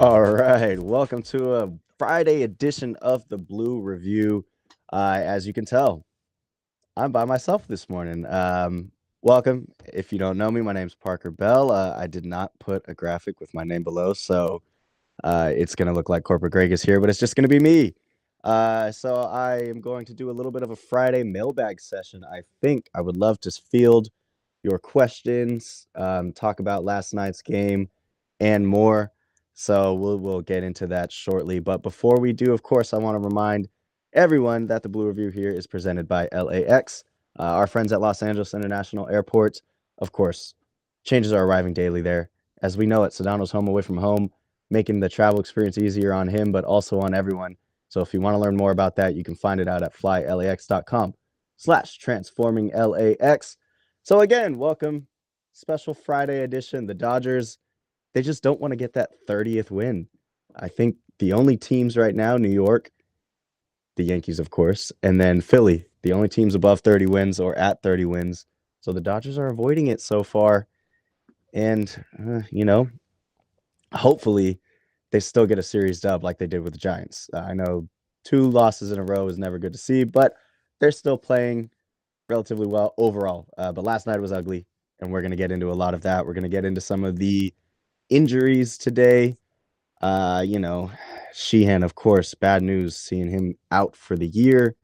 All right, welcome to a Friday edition of the Blue Review. As you can tell, I'm by myself this morning. Welcome. If you don't know me, my name's Parker Bell. I did not put a graphic with my name below, so it's going to look like Corporate Greg is here, but it's just going to be me. So I am going to do a little bit of a Friday mailbag session. I think I would love to field your questions, talk about last night's game, and more. So we'll get into that shortly. But before we do, of course, I want to remind everyone that the Blue Review here is presented by LAX. Our friends at Los Angeles International Airport, of course, changes are arriving daily there. As we know it, Sedano's home away from home, making the travel experience easier on him, but also on everyone. So if you want to learn more about that, you can find it out at flylax.com/transforminglax. So again, welcome. Special Friday edition. The Dodgers, they just don't want to get that 30th win. I think the only teams right now, New York, the Yankees, of course, and then Philly, the only teams above 30 wins or at 30 wins. So the Dodgers are avoiding it so far. And, hopefully they still get a series dub like they did with the Giants. I know 2 losses in a row is never good to see, but they're still playing relatively well overall. But last night was ugly, and we're going to get into a lot of that. We're going to get into some of the injuries today. Sheehan, of course, bad news seeing him out for the year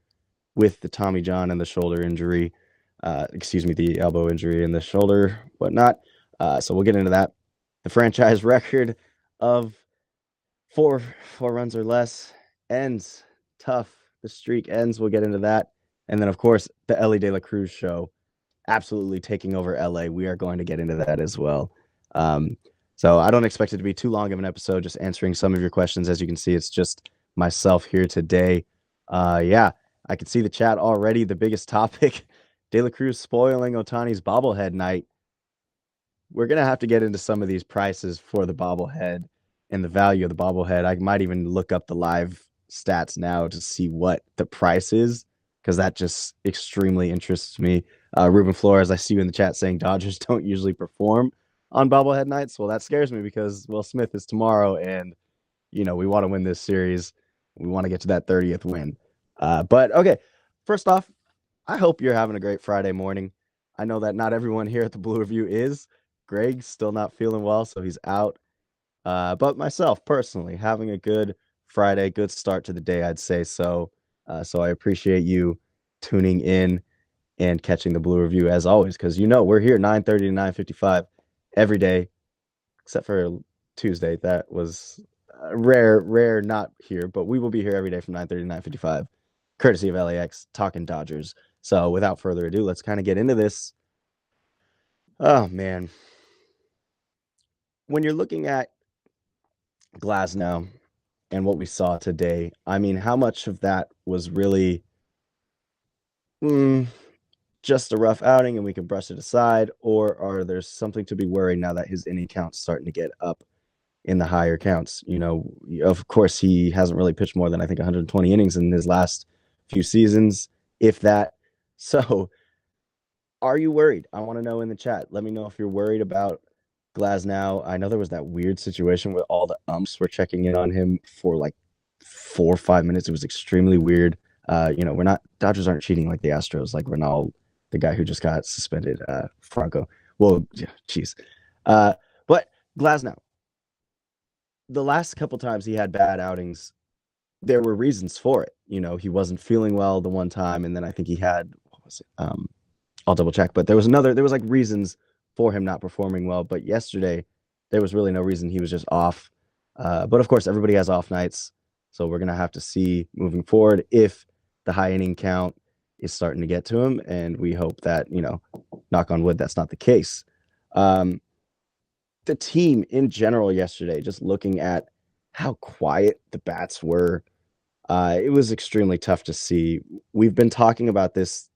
with the Tommy John and the shoulder injury. The elbow injury and the shoulder, whatnot. So we'll get into that. The franchise record of four runs or less ends tough. The streak ends. We'll get into that. And then, of course, the Elly De La Cruz show absolutely taking over LA. We are going to get into that as well. So I don't expect it to be too long of an episode, just answering some of your questions. As you can see, it's just myself here today. I can see the chat already. The biggest topic, De La Cruz spoiling Ohtani's bobblehead night. We're going to have to get into some of these prices for the bobblehead and the value of the bobblehead. I might even look up the live stats now to see what the price is, because that just extremely interests me. Ruben Flores, I see you in the chat saying Dodgers don't usually perform on bobblehead nights. Well, that scares me because Will Smith is tomorrow, and we want to win this series. We want to get to that 30th win. But okay, first off, I hope you're having a great Friday morning. I know that not everyone here at the Blue Review is. Greg's still not feeling well, so he's out. But myself, personally, having a good Friday, good start to the day, I'd say so. So I appreciate you tuning in and catching the Blue Review as always, because we're here 9:30 to 9:55 every day, except for Tuesday. That was rare not here, but we will be here every day from 9:30 to 9:55, courtesy of LAX, talking Dodgers. So without further ado, let's kind of get into this. Oh, man. When you're looking at Glasnow and what we saw today, I mean, how much of that was really just a rough outing and we can brush it aside, or are there something to be worried now that his inning count's starting to get up in the higher counts? Of course, he hasn't really pitched more than, I think, 120 innings in his last few seasons, if that. So are you worried? I want to know in the chat. Let me know if you're worried about Glasnow. I know there was that weird situation where all the umps were checking in on him for like 4 or 5 minutes. It was extremely weird. Dodgers aren't cheating like the Astros, like Ronald, the guy who just got suspended, Franco. Well, geez. But Glasnow, the last couple times he had bad outings, there were reasons for it. He wasn't feeling well the one time, and then I think he had, what was it? I'll double check, but there was like reasons for him not performing well. But yesterday, there was really no reason. He was just off. But of course, everybody has off nights. So we're going to have to see moving forward if the high inning count is starting to get to him. And we hope that, knock on wood, that's not the case. The team in general yesterday, just looking at how quiet the bats were, it was extremely tough to see. We've been talking about this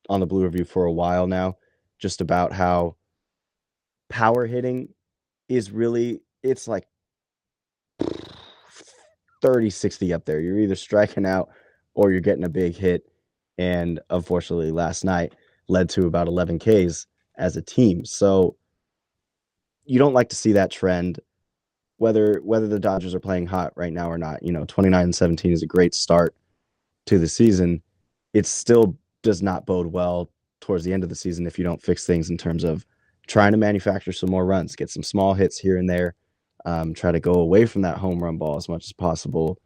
on the Blue Review for a while now, just about how power hitting is really, it's like 30-60 up there. You're either striking out or you're getting a big hit. And unfortunately, last night led to about 11 Ks as a team. So you don't like to see that trend. whether the Dodgers are playing hot right now or not. 29-17 is a great start to the season. It still does not bode well towards the end of the season if you don't fix things in terms of trying to manufacture some more runs, get some small hits here and there, try to go away from that home run ball as much as possible,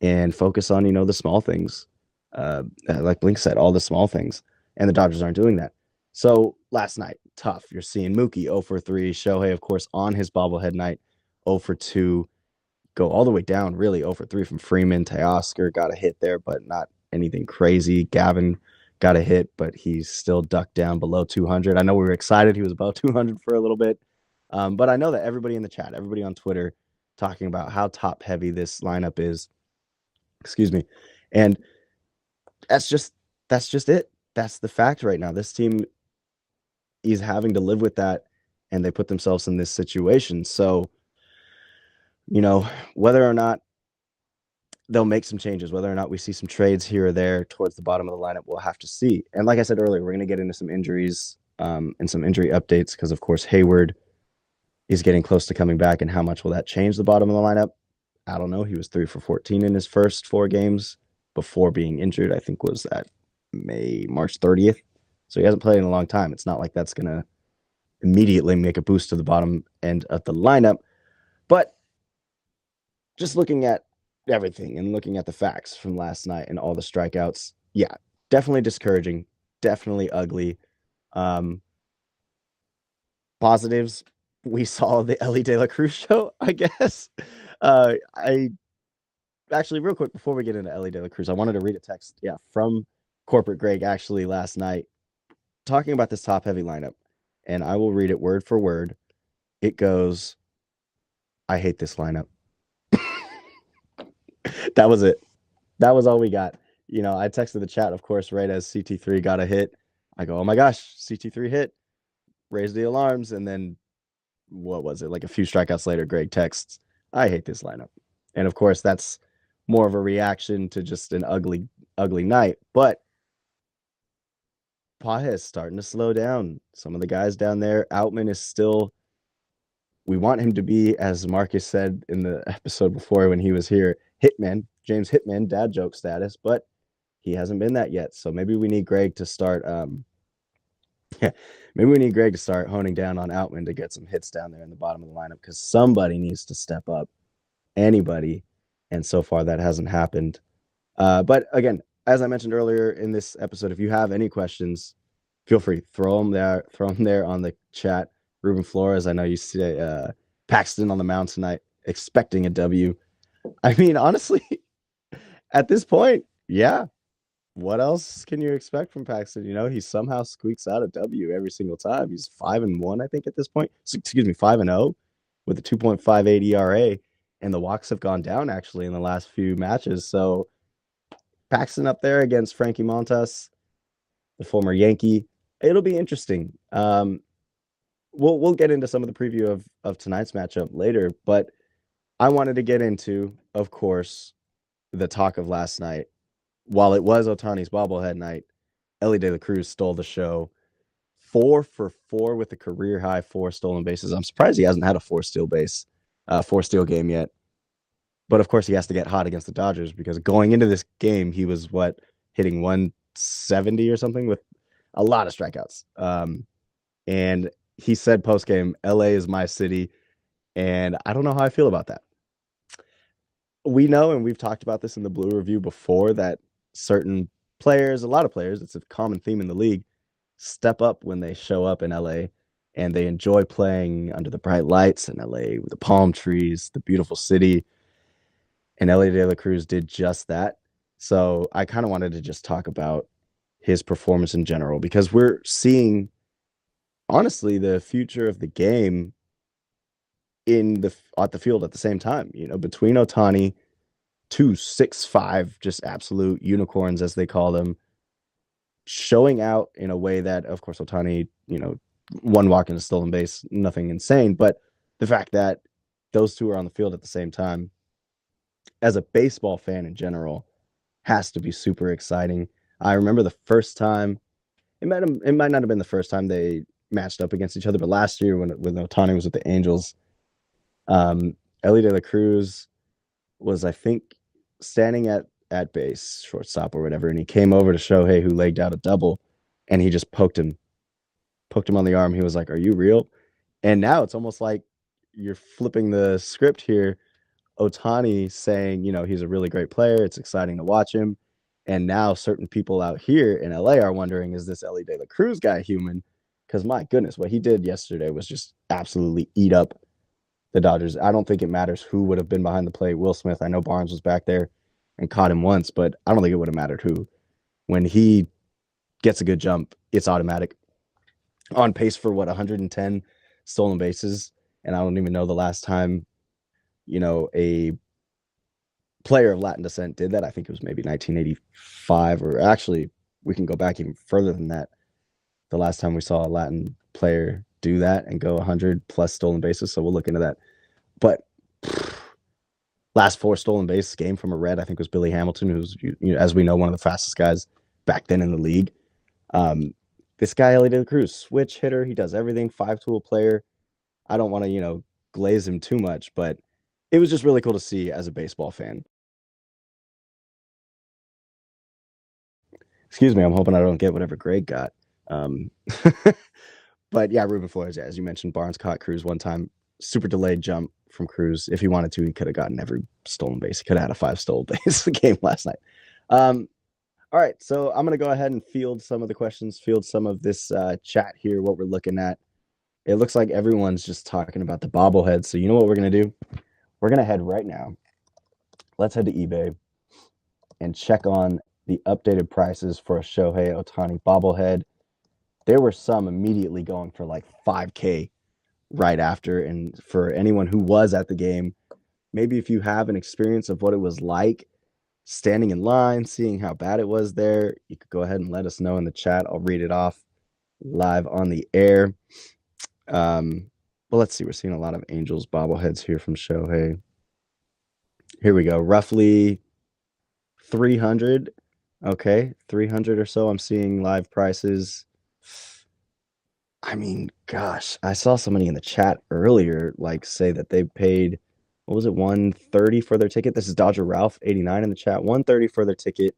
and focus on the small things. Like Blink said, all the small things, and the Dodgers aren't doing that. So last night, tough. You're seeing Mookie 0 for 3, Shohei, of course, on his bobblehead night, 0 for 2, go all the way down, really 0 for 3 from Freeman. Teoscar got a hit there, but not anything crazy. Gavin got a hit, but he's still ducked down below 200. I know we were excited he was above 200 for a little bit, but I know that everybody in the chat, everybody on Twitter, talking about how top heavy this lineup is. Excuse me, and that's just it. That's the fact right now. This team is having to live with that, and they put themselves in this situation. So, whether or not they'll make some changes, whether or not we see some trades here or there towards the bottom of the lineup, we'll have to see. And like I said earlier, we're going to get into some injuries and some injury updates because, of course, Hayward is getting close to coming back. And how much will that change the bottom of the lineup? I don't know. He was 3 for 14 in his first 4 games before being injured. I think was at March 30th. So he hasn't played in a long time. It's not like that's going to immediately make a boost to the bottom end of the lineup. But just looking at everything and looking at the facts from last night and all the strikeouts, yeah, definitely discouraging, definitely ugly. Positives, we saw the Elly De La Cruz show, I guess. I actually, real quick, before we get into Elly De La Cruz, I wanted to read a text, from Corporate Greg actually last night, talking about this top-heavy lineup, and I will read it word for word. It goes, I hate this lineup. That was it. That was all we got. I texted the chat, of course, right as CT3 got a hit. I go, oh my gosh, CT3 hit. Raise the alarms, and then what was it? Like a few strikeouts later, Greg texts, I hate this lineup. And of course, that's more of a reaction to just an ugly, ugly night. But Paja is starting to slow down. Some of the guys down there, Outman is still, we want him to be, as Marcus said in the episode before when he was here, Hitman, James Hitman, dad joke status, but he hasn't been that yet. So maybe we need Greg to start honing down on Outman to get some hits down there in the bottom of the lineup, because somebody needs to step up. Anybody. And so far that hasn't happened. But again, as I mentioned earlier in this episode, if you have any questions, feel free, throw them there on the chat. Ruben Flores, I know you see Paxton on the mound tonight, expecting a W. I mean, honestly, at this point, yeah. What else can you expect from Paxton? He somehow squeaks out a W every single time. He's 5-1, I think, at this point. Excuse me, 5-0 with a 2.58 ERA, and the walks have gone down actually in the last few matches. So Paxton up there against Frankie Montas, the former Yankee. It'll be interesting. We'll get into some of the preview of tonight's matchup later, but I wanted to get into, of course, the talk of last night. While it was Ohtani's bobblehead night, Elly De La Cruz stole the show. 4 for 4 with a career high 4 stolen bases. I'm surprised he hasn't had a 4-steal game yet. But of course, he has to get hot against the Dodgers, because going into this game, he was hitting 170 or something with a lot of strikeouts. And he said post game, LA is my city. And I don't know how I feel about that. We know, and we've talked about this in the Blue Review before, that certain players, a lot of players, it's a common theme in the league, step up when they show up in LA, and they enjoy playing under the bright lights in LA with the palm trees, the beautiful city. And Elly De La Cruz did just that. So I kind of wanted to just talk about his performance in general, because we're seeing, honestly, the future of the game at the field at the same time. Between Ohtani, 2 6'5", just absolute unicorns, as they call them, showing out in a way that, of course, Ohtani, one walk and a stolen base, nothing insane, but the fact that those two are on the field at the same time, as a baseball fan in general, has to be super exciting. I remember the first time, it might not have been the first time they matched up against each other, but last year when Ohtani was with the Angels, Elly De La Cruz was, I think, standing at base, shortstop or whatever, and he came over to Shohei, who legged out a double, and he just poked him on the arm. He was like, "Are you real?" And now it's almost like you're flipping the script here. Ohtani saying, he's a really great player. It's exciting to watch him. And now certain people out here in LA are wondering, is this Elly De La Cruz guy human? Because my goodness, what he did yesterday was just absolutely eat up the Dodgers. I don't think it matters who would have been behind the plate. Will Smith, I know Barnes was back there and caught him once, but I don't think it would have mattered who. When he gets a good jump, it's automatic. On pace for 110 stolen bases. And I don't even know the last time, a player of Latin descent did that. I think it was maybe 1985, or actually, we can go back even further than that. The last time we saw a Latin player do that and go 100 plus stolen bases. So we'll look into that. But last 4 stolen base game from a Red, I think, was Billy Hamilton, who's, as we know, one of the fastest guys back then in the league. This guy, Elly De La Cruz, switch hitter. He does everything, 5-tool player. I don't want to, glaze him too much, but it was just really cool to see as a baseball fan. Excuse me, I'm hoping I don't get whatever Greg got. But yeah, Ruben Flores, as you mentioned, Barnes caught Cruz one time. Super delayed jump from Cruz. If he wanted to, he could have gotten every stolen base. He could have had a 5 stolen base game last night. All right, so I'm going to go ahead and field some of the questions, field some of this chat here, what we're looking at. It looks like everyone's just talking about the bobblehead. So you know what we're going to do? We're going to head right now. Let's head to eBay and check on the updated prices for a Shohei Ohtani bobblehead. There were some immediately going for like $5K right after. And for anyone who was at the game, maybe if you have an experience of what it was like standing in line, seeing how bad it was there, you could go ahead and let us know in the chat. I'll read it off live on the air. Well, let's see. We're seeing a lot of Angels bobbleheads here from Shohei. Here we go. Roughly 300. Okay, 300 or so. I'm seeing live prices. I mean, gosh, I saw somebody in the chat earlier say that they paid, what was it, 130 for their ticket. This is Dodger Ralph 89 in the chat. 130 for their ticket.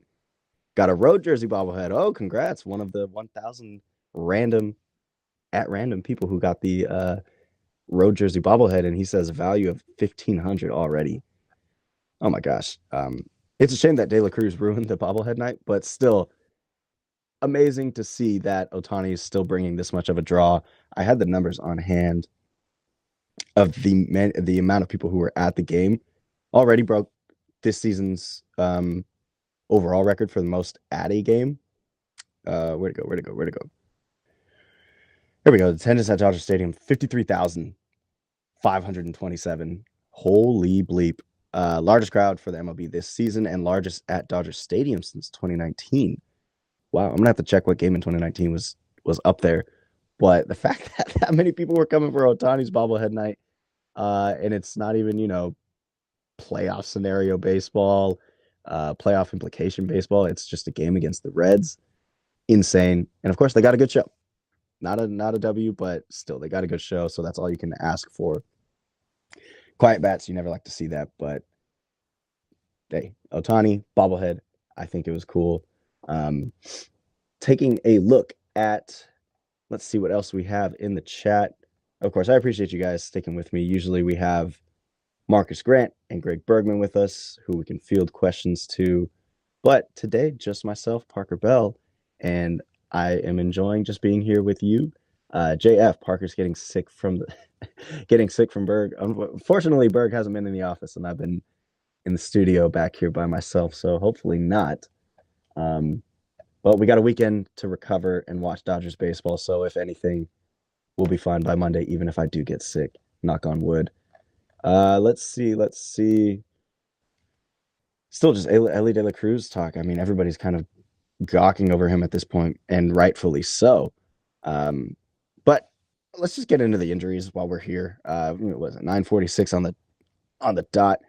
Got a road jersey bobblehead. Oh, congrats. One of the 1,000 random people who got the road jersey bobblehead, and he says a value of 1,500 already. Oh my gosh. It's a shame that De La Cruz ruined the bobblehead night, but still amazing to see that Ohtani is still bringing this much of a draw. I had the numbers on hand of the amount of people who were at the game. Already broke this season's overall record for the most at a game. Where'd it go? Here we go. The attendance at Dodger Stadium, 53,527. Holy bleep. Largest crowd for the MLB this season and largest at Dodger Stadium since 2019. Wow, I'm going to have to check what game in 2019 was up there. But the fact that that many people were coming for Ohtani's bobblehead night, and it's not even, playoff scenario baseball, playoff implication baseball. It's just a game against the Reds. Insane. And of course, they got a good show. Not a W, but still, they got a good show. So that's all you can ask for. Quiet bats, you never like to see that. But hey, Ohtani, bobblehead, I think it was cool. Taking a look at, let's see what else we have in the chat. Of course, I appreciate you guys sticking with me. Usually we have Marcus Grant and Greg Bergman with us, who we can field questions to. But today, just myself, Parker Bell, and I am enjoying just being here with you. JF, Parker's getting sick from Berg. Unfortunately, Berg hasn't been in the office, and I've been in the studio back here by myself, so hopefully not. But we got a weekend to recover and watch Dodgers baseball, so if anything, we'll be fine by Monday, even if I do get sick. Knock on wood. Let's see. Still just Elly De La Cruz talk. I mean, everybody's kind of gawking over him at this point, and rightfully so. But let's just get into the injuries while we're here. What was it, 9:46 on the dot.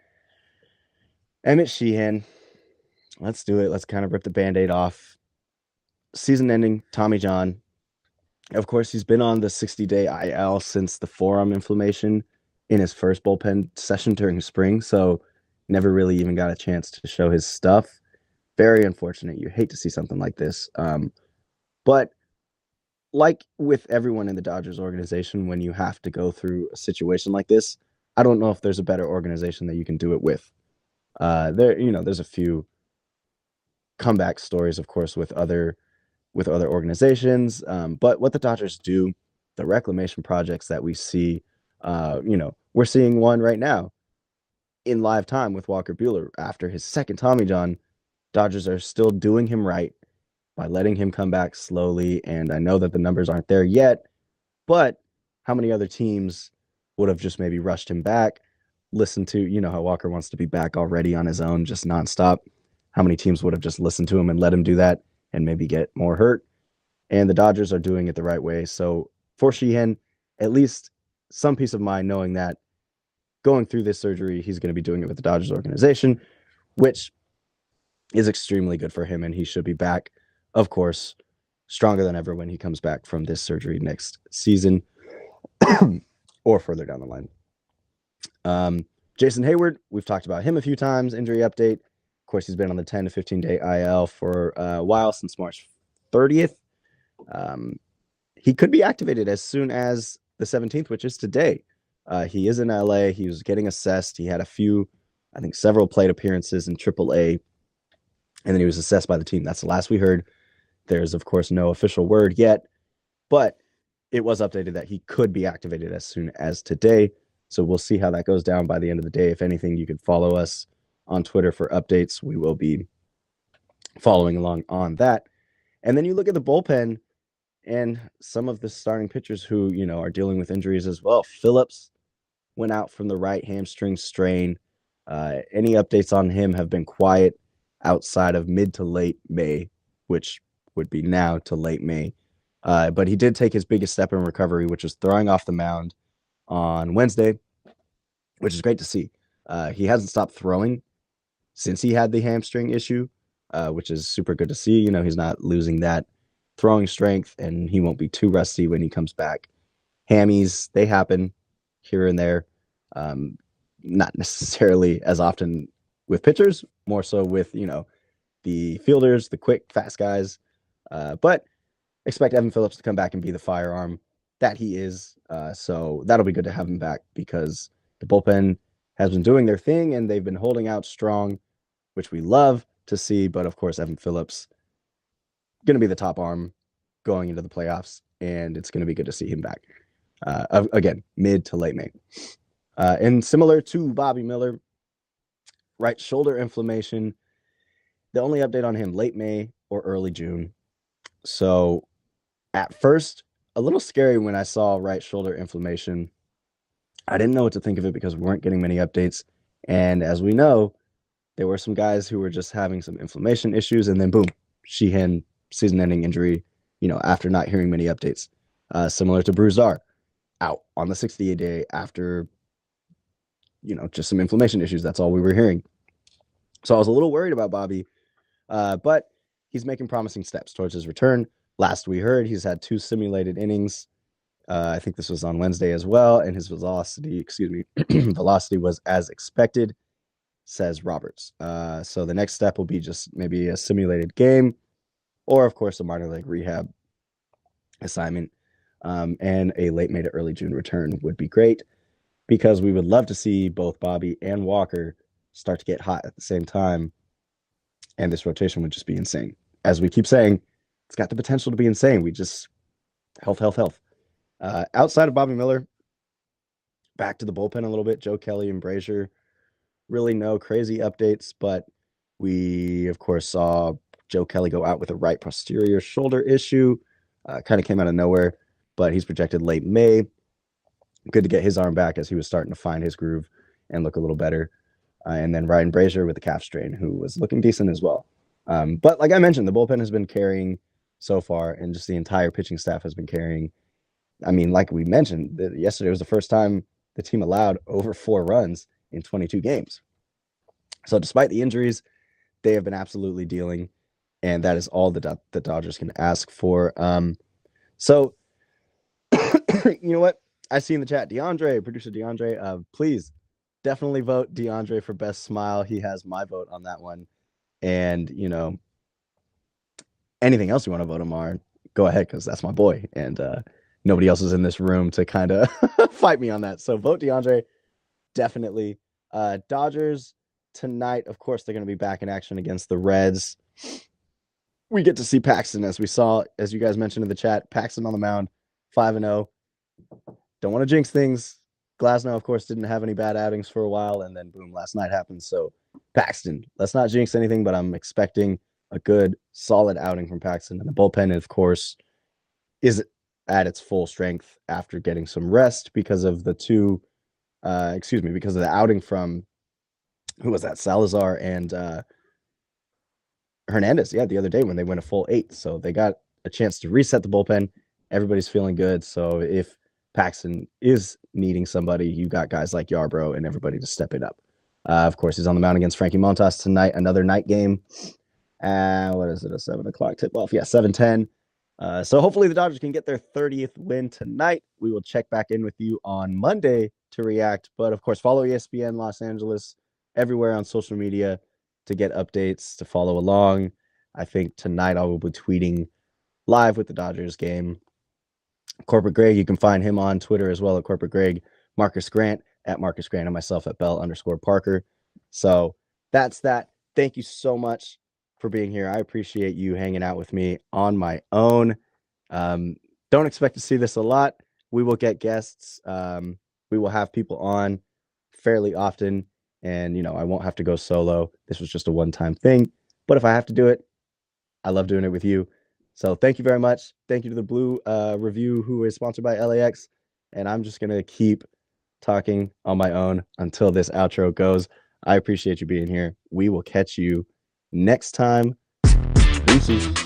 Emmett Sheehan. Let's do it. Let's kind of rip the Band-Aid off. Season-ending Tommy John. Of course, he's been on the 60-day IL since the forearm inflammation. in his first bullpen session during spring, so never really even got a chance to show his stuff. Very unfortunate. You hate to see something like this. But like with everyone in the Dodgers organization, when you have to go through a situation like this, I don't know if there's a better organization that you can do it with. There's a few comeback stories, of course, with other organizations. But what the Dodgers do, the reclamation projects that we see, we're seeing one right now in live time with Walker Buehler after his second Tommy John. Dodgers are still doing him right by letting him come back slowly. And I know that the numbers aren't there yet, but how many other teams would have just maybe rushed him back? Listened to, how Walker wants to be back already on his own, just nonstop. How many teams would have just listened to him and let him do that and maybe get more hurt? And the Dodgers are doing it the right way. So for Sheehan, at least some peace of mind knowing that going through this surgery, he's going to be doing it with the Dodgers organization, which is extremely good for him. And he should be back, of course, stronger than ever when he comes back from this surgery next season or further down the line. Jason Hayward, we've talked about him a few times, injury update. Of course, he's been on the 10 to 15 day IL for a while, since March 30th. He could be activated as soon as the 17th, which is today. He is in LA. He was getting assessed. He had several plate appearances in AAA, and then he was assessed by the team. That's the last we heard. There's, of course, no official word yet, but it was updated that he could be activated as soon as today. So we'll see how that goes down by the end of the day. If anything, you could follow us on Twitter for updates. We will be following along on that. And then you look at the bullpen and some of the starting pitchers who, are dealing with injuries as well. Phillips went out from the right hamstring strain. Any updates on him have been quiet outside of mid to late May, which would be now to late May. But he did take his biggest step in recovery, which was throwing off the mound on Wednesday, which is great to see. He hasn't stopped throwing since he had the hamstring issue, which is super good to see. He's not losing that throwing strength, and he won't be too rusty when he comes back. Hammies, they happen here and there. Not necessarily as often with pitchers, more so with, the fielders, the quick, fast guys. But expect Evan Phillips to come back and be the firearm that he is. So that'll be good to have him back, because the bullpen has been doing their thing and they've been holding out strong, which we love to see. But of course, Evan Phillips going to be the top arm going into the playoffs, and it's going to be good to see him back. Again, mid to late May. And similar to Bobby Miller, right shoulder inflammation. The only update on him, late May or early June. So at first, a little scary when I saw right shoulder inflammation. I didn't know what to think of it because we weren't getting many updates. And as we know, there were some guys who were just having some inflammation issues, and then boom, Sheehan, season-ending injury, after not hearing many updates. Similar to Bruzar, out on the 60th day after, just some inflammation issues. That's all we were hearing. So I was a little worried about Bobby, but he's making promising steps towards his return. Last we heard, he's had 2 simulated innings. I think this was on Wednesday as well, and his velocity was as expected, says Roberts. So the next step will be just maybe a simulated game, or of course a minor league rehab assignment, and a late May to early June return would be great, because we would love to see both Bobby and Walker start to get hot at the same time, and this rotation would just be insane. As we keep saying, it's got the potential to be insane. We just health. Outside of Bobby Miller, back to the bullpen a little bit. Joe Kelly and Brazier, really no crazy updates, but we, of course, saw Joe Kelly go out with a right posterior shoulder issue. Kind of came out of nowhere, but he's projected late May. Good to get his arm back, as he was starting to find his groove and look a little better. And then Ryan Brazier with the calf strain, who was looking decent as well. But like I mentioned, the bullpen has been carrying so far, and just the entire pitching staff has been carrying. I mean, like we mentioned, yesterday was the first time the team allowed over 4 runs in 22 games. So despite the injuries, they have been absolutely dealing, and that is all the Dodgers can ask for. So you know what? I see in the chat, producer DeAndre, please definitely vote DeAndre for best smile. He has my vote on that one. And, anything else you want to vote him on, go ahead, because that's my boy. And nobody else is in this room to kind of fight me on that. So vote DeAndre, definitely. Dodgers tonight, of course, they're going to be back in action against the Reds. We get to see Paxton, as we saw, as you guys mentioned in the chat. Paxton on the mound, 5-0. Don't want to jinx things. Glasnow, of course, didn't have any bad outings for a while, and then boom, last night happened. So Paxton, let's not jinx anything, but I'm expecting a good, solid outing from Paxton. And the bullpen, of course, is at its full strength after getting some rest because of the because of the outing from, who was that? Salazar and Hernandez. Yeah, the other day when they went a full 8. So they got a chance to reset the bullpen. Everybody's feeling good. So if Paxton is needing somebody, you got guys like Yarbrough and everybody to step it up. Of course, he's on the mound against Frankie Montas tonight, another night game. What is it, a 7 o'clock tip-off? Yeah, 7:10. So hopefully the Dodgers can get their 30th win tonight. We will check back in with you on Monday to react. But, of course, follow ESPN Los Angeles everywhere on social media to get updates, to follow along. I think tonight I will be tweeting live with the Dodgers game. Corporate Greg, you can find him on Twitter as well at Corporate Greg. Marcus Grant at Marcus Grant, and myself at Bell_Parker. So that's that. Thank you so much for being here. I appreciate you hanging out with me on my own. Don't expect to see this a lot. We will get guests. We will have people on fairly often, and I won't have to go solo. This was just a one-time thing, but if I have to do it, I love doing it with you. So thank you very much. Thank you to the Blue Review, who is sponsored by LAX. And I'm just going to keep talking on my own until this outro goes. I appreciate you being here. We will catch you next time. Peace.